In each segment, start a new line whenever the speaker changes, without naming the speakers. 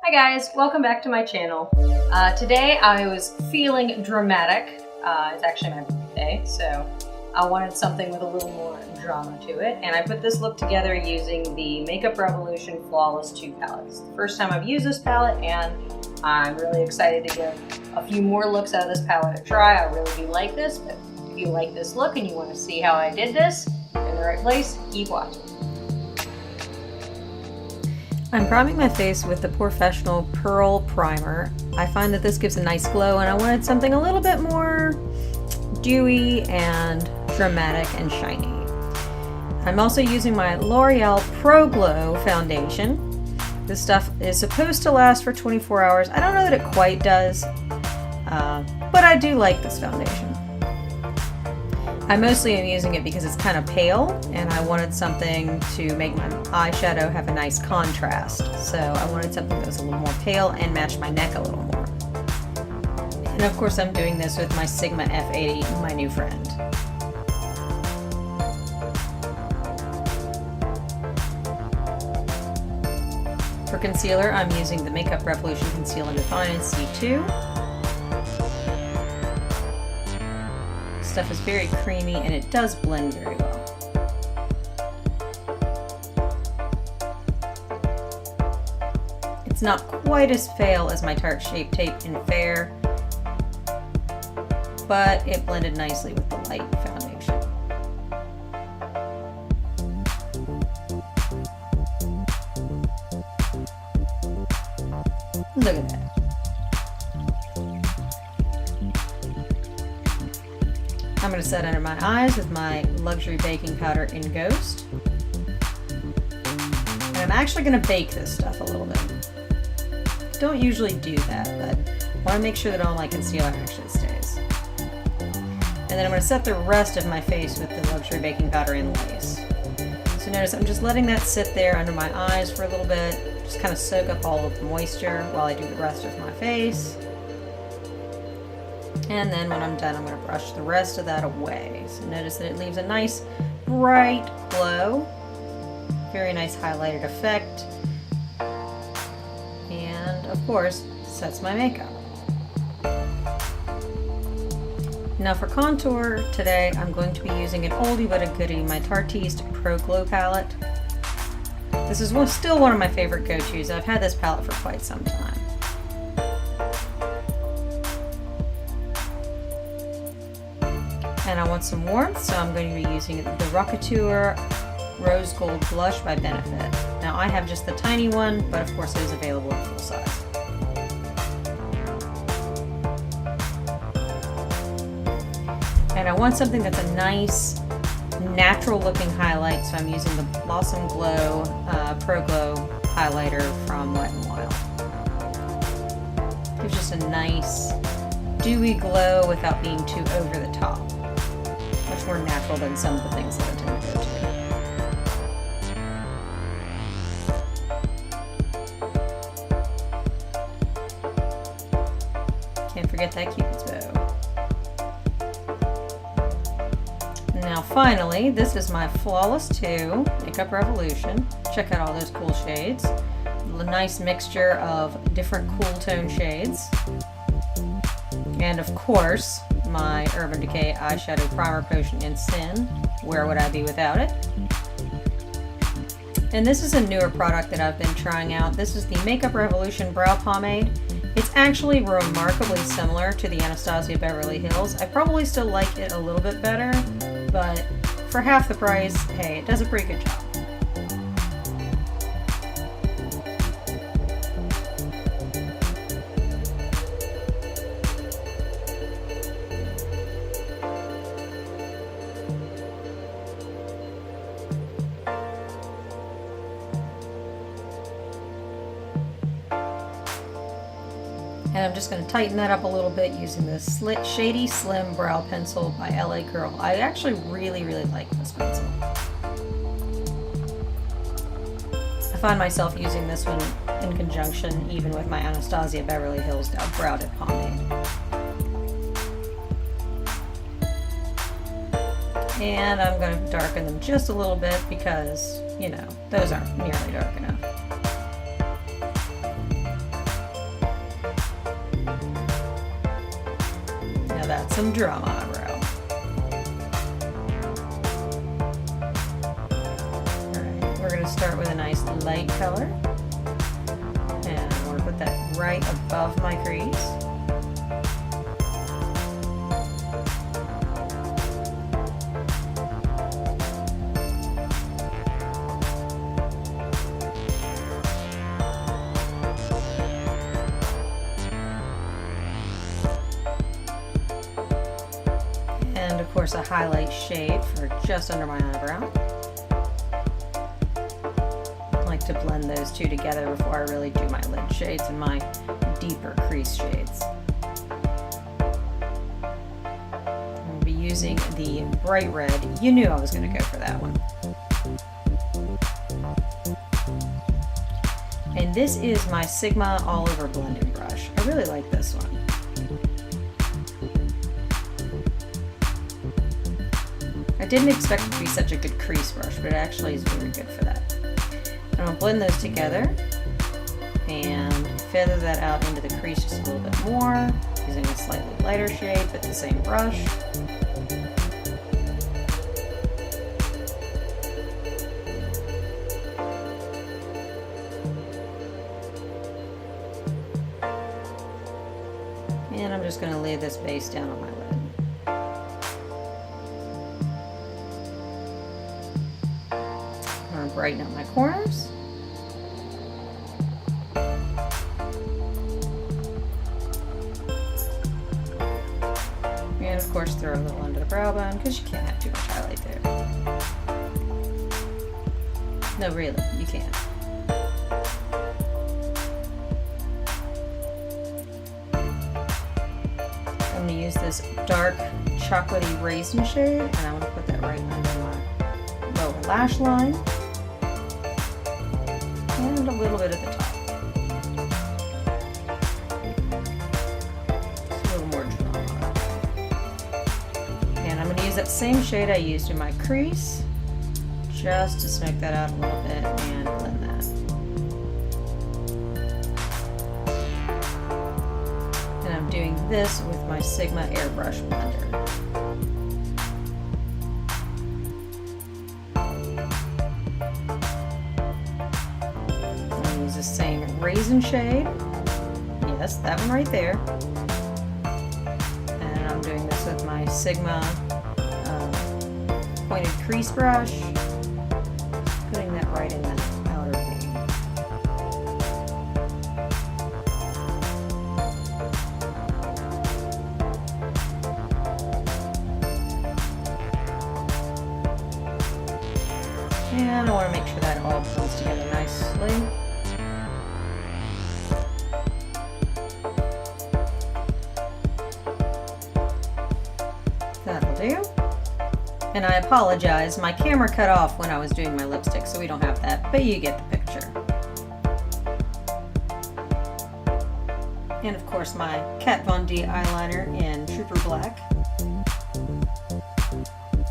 Hi guys, welcome back to my channel. Today I was feeling dramatic. It's actually my birthday, so I wanted something with a little more drama to it, and I put this look together using the Makeup Revolution Flawless 2 palette. It's the first time I've used this palette, and I'm really excited to give a few more looks out of this palette a try. I really do like this, but if you like this look and you want to see how I did this, you're in the right place, keep watching. I'm priming my face with the POREfessional Pearl Primer. I find that this gives a nice glow, and I wanted something a little bit more dewy and dramatic and shiny. I'm also using my L'Oreal Pro Glow foundation. This stuff is supposed to last for 24 hours. I don't know that it quite does, but I do like this foundation. I mostly am using it because it's kind of pale, and I wanted something to make my eyeshadow have a nice contrast. So I wanted something that was a little more pale and matched my neck a little more. And of course I'm doing this with my Sigma F80, my new friend. For concealer, I'm using the Makeup Revolution Conceal and Define in C2. Stuff is very creamy and it does blend very well. It's not quite as pale as my Tarte Shape Tape in Fair, but it blended nicely with the light foundation. Look at that. I'm going to set under my eyes with my Luxury Baking Powder in Ghost. And I'm actually going to bake this stuff a little bit. Don't usually do that, but I want to make sure that all my concealer actually stays. And then I'm going to set the rest of my face with the Luxury Baking Powder in Loce. So notice I'm just letting that sit there under my eyes for a little bit, just kind of soak up all of the moisture while I do the rest of my face. And then when I'm done, I'm going to brush the rest of that away. So notice that it leaves a nice bright glow. Very nice highlighted effect. And of course, sets my makeup. Now for contour today, I'm going to be using an oldie but a goodie, my Tarteist Pro Glow palette. This is still one of my favorite go-tos. I've had this palette for quite some time. And I want some warmth, so I'm going to be using the Rockateur Rose Gold Blush by Benefit. Now I have just the tiny one, but of course it is available in full size. And I want something that's a nice, natural looking highlight, so I'm using the Blossom Glow Pro Glow highlighter from Wet n Wild. Gives just a nice, dewy glow without being too over the top. Much more natural than some of the things that I tend to go to. Can't forget that Cupid's bow. Now finally, this is my Flawless 2 Makeup Revolution. Check out all those cool shades. A nice mixture of different cool tone shades. And of course, my Urban Decay Eyeshadow Primer Potion in Sin. Where would I be without it? And this is a newer product that I've been trying out. This is the Makeup Revolution Brow Pomade. It's actually remarkably similar to the Anastasia Beverly Hills. I probably still like it a little bit better, but for half the price, hey, it does a pretty good job. And I'm just going to tighten that up a little bit using this Shady Slim Brow Pencil by LA Girl. I actually really like this pencil. I find myself using this one in conjunction even with my Anastasia Beverly Hills Brow Dip Pomade. And I'm going to darken them just a little bit because, you know, those aren't nearly dark enough. about some drama eyebrow. Alright, we're going to start with a nice light color. And I'm going to put that right above my crease. And of course a highlight shade for just under my eyebrow. I like to blend those two together before I really do my lid shades and my deeper crease shades. I'm going to be using the bright red. You knew I was going to go for that one. And this is my Sigma All Over Blending Brush. I really like this one. I didn't expect it to be such a good crease brush, but it actually is very good for that. I'm going to blend those together and feather that out into the crease just a little bit more, using a slightly lighter shade, but the same brush. And I'm just going to lay this base down on my lid. Brighten up my corners. And of course throw a little under the brow bone because you can't have too much highlight there. No, really, you can't. I'm going to use this dark chocolatey raisin shade and I'm going to put that right under my lower lash line. And a little bit at the top. Just a little more drama. And I'm going to use that same shade I used in my crease, just to snake that out a little bit and blend that. And I'm doing this with my Sigma Airbrush Blender. The same raisin shade, yes, that one right there, and I'm doing this with my Sigma pointed crease brush, putting that right in that outer vein. And I want to make sure that all comes together nicely. That'll do. And I apologize, my camera cut off when I was doing my lipstick, so we don't have that, but you get the picture. And of course my Kat Von D eyeliner in Trooper Black.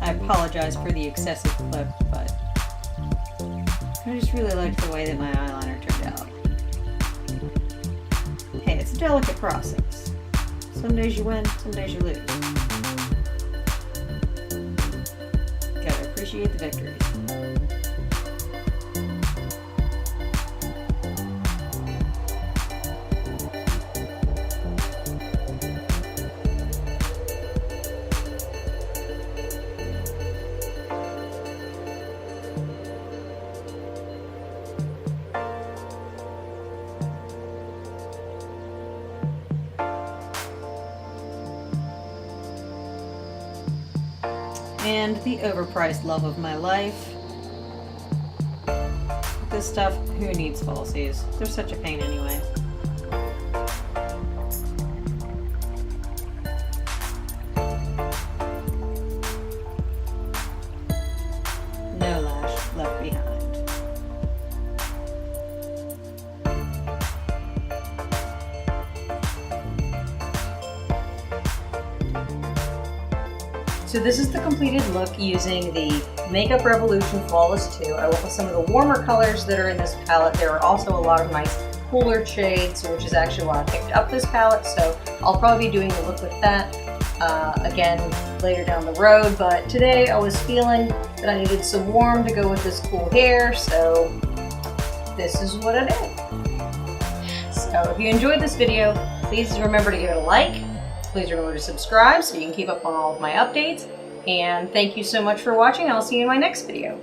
I apologize for the excessive clip, but I just really liked the way that my eyeliner turned out. Hey, it's a delicate process. Some days you win, some days you lose. Gotta appreciate the victories. And the overpriced love of my life. This stuff, who needs falsies? They're such a pain anyway. No lash left behind. So this is the completed look using the Makeup Revolution Flawless 2. I went with some of the warmer colors that are in this palette. There are also a lot of nice cooler shades, which is actually why I picked up this palette, so I'll probably be doing the look with that. again later down the road, but today I was feeling that I needed some warm to go with this cool hair, so this is what I did. So if you enjoyed this video, please remember to give it a like. Please remember to subscribe so you can keep up on all of my updates. And thank you so much for watching. I'll see you in my next video.